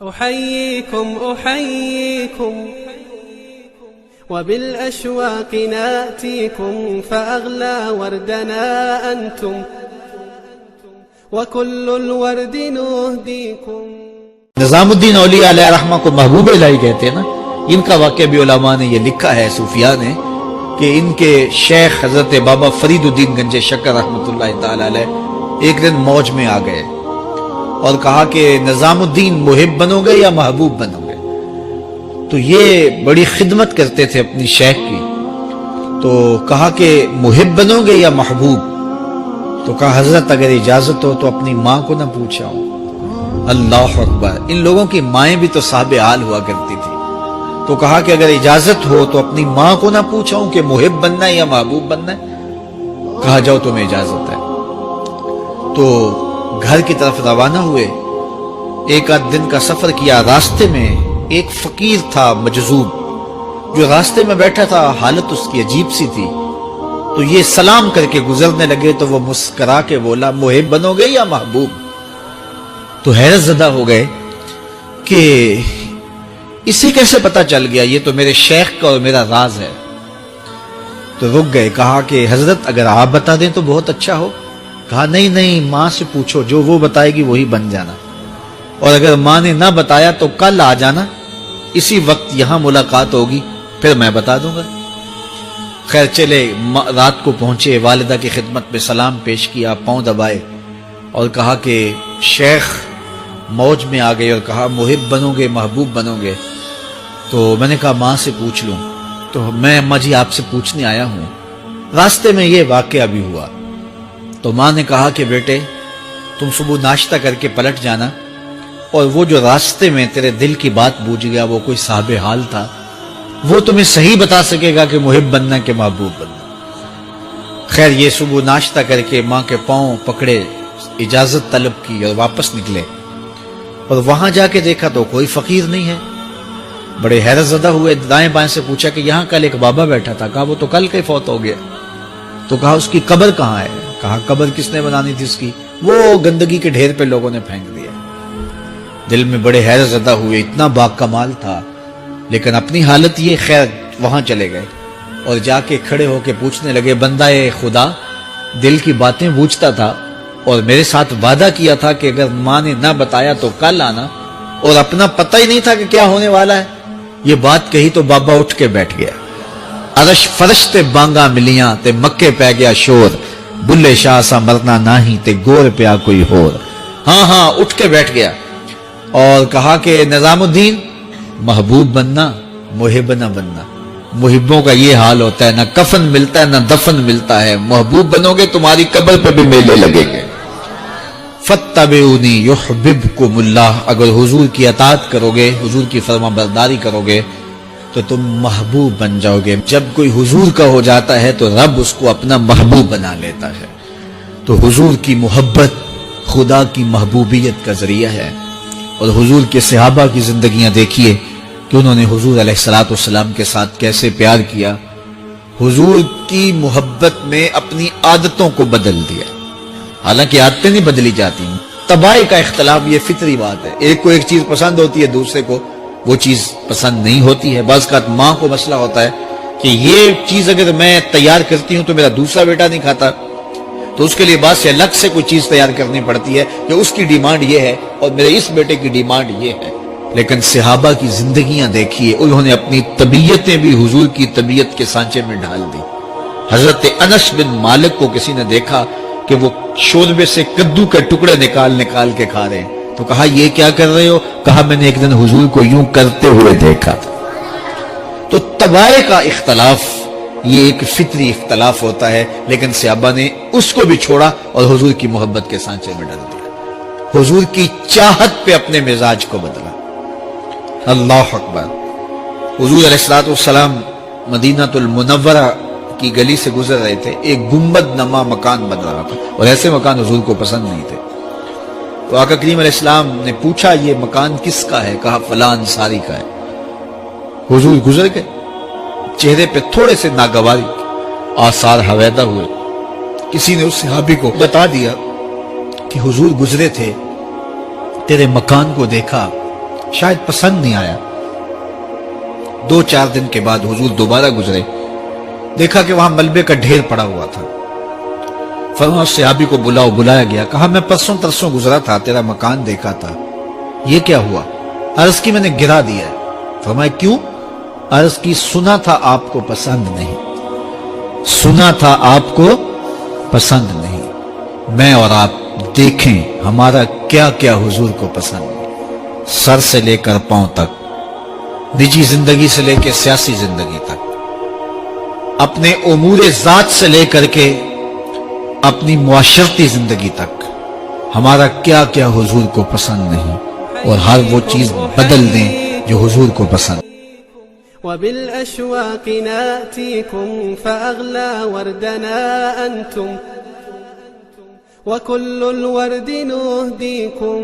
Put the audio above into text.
أحييكم وبالأشواق ناتيكم فأغلى وردنا أنتم وكل الورد نهديكم. نظام الدین اولیاء علیہ رحمہ کو محبوب الہی کہتے ہیں نا. ان کا واقعہ بھی علماء نے یہ لکھا ہے، صوفیاء نے، کہ ان کے شیخ حضرت بابا فرید الدین گنج شکر رحمۃ اللہ تعالی علیہ ایک دن موج میں آ گئے اور کہا کہ نظام الدین محب بنو گے یا محبوب بنو گے؟ تو یہ بڑی خدمت کرتے تھے اپنی شیخ کی، تو کہا کہ محب بنو گے یا محبوب؟ تو کہا حضرت اگر اجازت ہو تو اپنی ماں کو نہ پوچھاؤں. اللہ اکبر، ان لوگوں کی مائیں بھی تو صاحب حال ہوا کرتی تھی. تو کہا کہ اگر اجازت ہو تو اپنی ماں کو نہ پوچھاؤں کہ محب بننا ہے یا محبوب بننا ہے؟ کہا جاؤ تمہیں اجازت ہے. تو گھر کی طرف روانہ ہوئے. ایک آدھ دن کا سفر کیا. راستے میں ایک فقیر تھا مجذوب، جو راستے میں بیٹھا تھا، حالت اس کی عجیب سی تھی. تو یہ سلام کر کے گزرنے لگے تو وہ مسکرا کے بولا محب بنو گے یا محبوب؟ تو حیرت زدہ ہو گئے کہ اسے کیسے پتا چل گیا، یہ تو میرے شیخ کا اور میرا راز ہے. تو رک گئے. کہا کہ حضرت اگر آپ بتا دیں تو بہت اچھا ہو. کہا نہیں ماں سے پوچھو، جو وہ بتائے گی وہی بن جانا، اور اگر ماں نے نہ بتایا تو کل آ جانا، اسی وقت یہاں ملاقات ہوگی، پھر میں بتا دوں گا. خیر چلے، رات کو پہنچے، والدہ کی خدمت میں سلام پیش کیا، پاؤں دبائے اور کہا کہ شیخ موج میں آ گئے اور کہا محب بنو گے محبوب بنو گے؟ تو میں نے کہا ماں سے پوچھ لوں. تو میں اماں جی آپ سے پوچھنے آیا ہوں، راستے میں یہ واقعہ بھی ہوا. تو ماں نے کہا کہ بیٹے تم صبح ناشتہ کر کے پلٹ جانا، اور وہ جو راستے میں تیرے دل کی بات بوجھ گیا، وہ کوئی صاحب حال تھا، وہ تمہیں صحیح بتا سکے گا کہ محب بننا کہ محبوب بننا. خیر یہ صبح ناشتہ کر کے ماں کے پاؤں پکڑے، اجازت طلب کی اور واپس نکلے. اور وہاں جا کے دیکھا تو کوئی فقیر نہیں ہے. بڑے حیرت زدہ ہوئے. دائیں بائیں سے پوچھا کہ یہاں کل ایک بابا بیٹھا تھا. کہا وہ تو کل کے فوت ہو گیا. تو کہا اس کی قبر کہاں ہے؟ کہا قبر کس نے بنانی تھی اس کی؟ وہ گندگی کے ڈھیر پہ لوگوں نے پھینک دیا. دل میں بڑے حیرت زدہ ہوئے. اتنا با کمال تھا، لیکن اپنی حالت یہ. خیر وہاں چلے گئے اور جا کے کھڑے ہو کے پوچھنے لگے بندہ خدا دل کی باتیں بوجھتا تھا اور میرے ساتھ وعدہ کیا تھا کہ اگر ماں نے نہ بتایا تو کل آنا، اور اپنا پتہ ہی نہیں تھا کہ کیا ہونے والا ہے. یہ بات کہی تو بابا اٹھ کے بیٹھ گیا. عرش فرش تے بانگا ملیاں تے مکے پہ گیا شور، بلے شاہ سا مرنا ناہی تے گور پیا کوئی ہور. ہاں اٹھ کے بیٹھ گیا اور کہا کہ نظام الدین محبوب بننا محب نہ بننا. محبوں کا یہ حال ہوتا ہے، نہ کفن ملتا ہے نہ دفن ملتا ہے. محبوب بنو گے تمہاری قبر پہ بھی میلے لگیں گے. فَاتَّبِعُونِي يُحْبِبْكُمُ اللَّهُ، اگر حضور کی اطاعت کرو گے، حضور کی فرما برداری کرو گے تو تم محبوب بن جاؤ گے. جب کوئی حضور کا ہو جاتا ہے تو رب اس کو اپنا محبوب بنا لیتا ہے. تو حضور کی محبت خدا کی محبوبیت کا ذریعہ ہے. اور حضور کے صحابہ کی زندگیاں دیکھیے کہ انہوں نے حضور علیہ الصلوۃ والسلام کے ساتھ کیسے پیار کیا. حضور کی محبت میں اپنی عادتوں کو بدل دیا. حالانکہ عادتیں نہیں بدلی جاتی، طباع کا اختلاف یہ فطری بات ہے. ایک کو ایک چیز پسند ہوتی ہے، دوسرے کو وہ چیز پسند نہیں ہوتی ہے. بعض کا ماں کو مسئلہ ہوتا ہے کہ یہ چیز اگر میں تیار کرتی ہوں تو میرا دوسرا بیٹا نہیں کھاتا، تو اس کے لیے بعض سے الگ سے کوئی چیز تیار کرنی پڑتی ہے کہ اس کی ڈیمانڈ یہ ہے اور میرے اس بیٹے کی ڈیمانڈ یہ ہے. لیکن صحابہ کی زندگیاں دیکھیے، انہوں نے اپنی طبیعتیں بھی حضور کی طبیعت کے سانچے میں ڈھال دی. حضرت انس بن مالک کو کسی نے دیکھا کہ وہ شوربے سے کدو کے ٹکڑے نکال کے کھا رہے ہیں. تو کہا یہ کیا کر رہے ہو؟ کہا میں نے ایک دن حضور کو یوں کرتے ہوئے دیکھا تھا. تو طباع کا اختلاف یہ ایک فطری اختلاف ہوتا ہے، لیکن صحابہ نے اس کو بھی چھوڑا اور حضور کی محبت کے سانچے میں ڈال دیا. حضور کی چاہت پہ اپنے مزاج کو بدلا. اللہ اکبر. حضور علیہ الصلوۃ والسلام مدینہ المنورہ کی گلی سے گزر رہے تھے. ایک گنبد نما مکان بن رہا تھا اور ایسے مکان حضور کو پسند نہیں تھے. تو آقا کریم علیہ السلام نے پوچھا یہ مکان کس کا ہے؟ کہا فلاں انصاری کا ہے. حضور گزر گئے. چہرے پہ تھوڑے سے ناگواری آثار حویدہ ہوئے. کسی نے اس صحابی کو بتا دیا کہ حضور گزرے تھے، تیرے مکان کو دیکھا شاید پسند نہیں آیا۔ 2-4 دن کے بعد حضور دوبارہ گزرے، دیکھا کہ وہاں ملبے کا ڈھیر پڑا ہوا تھا۔ فرمایا صحابی کو بلایا گیا، کہا میں پرسوں ترسوں گزرا تھا، تیرا مکان دیکھا تھا، یہ کیا ہوا؟ عرض کی میں نے گرا دیا ہے۔ فرمایا کیوں؟ عرض کی سنا تھا آپ کو پسند نہیں، سنا تھا آپ کو پسند نہیں۔ میں اور آپ دیکھیں ہمارا کیا کیا حضور کو پسند ہے، سر سے لے کر پاؤں تک، نجی زندگی سے لے کے سیاسی زندگی تک، اپنے امور ذات سے لے کر کے اپنی معاشرتی زندگی تک، ہمارا کیا کیا حضور کو پسند نہیں، اور ہر وہ چیز بدل دیں جو حضور کو پسند۔ وبالأشواق ناتيكم فأغلى وردنا أنتم وكل الورد نهديكم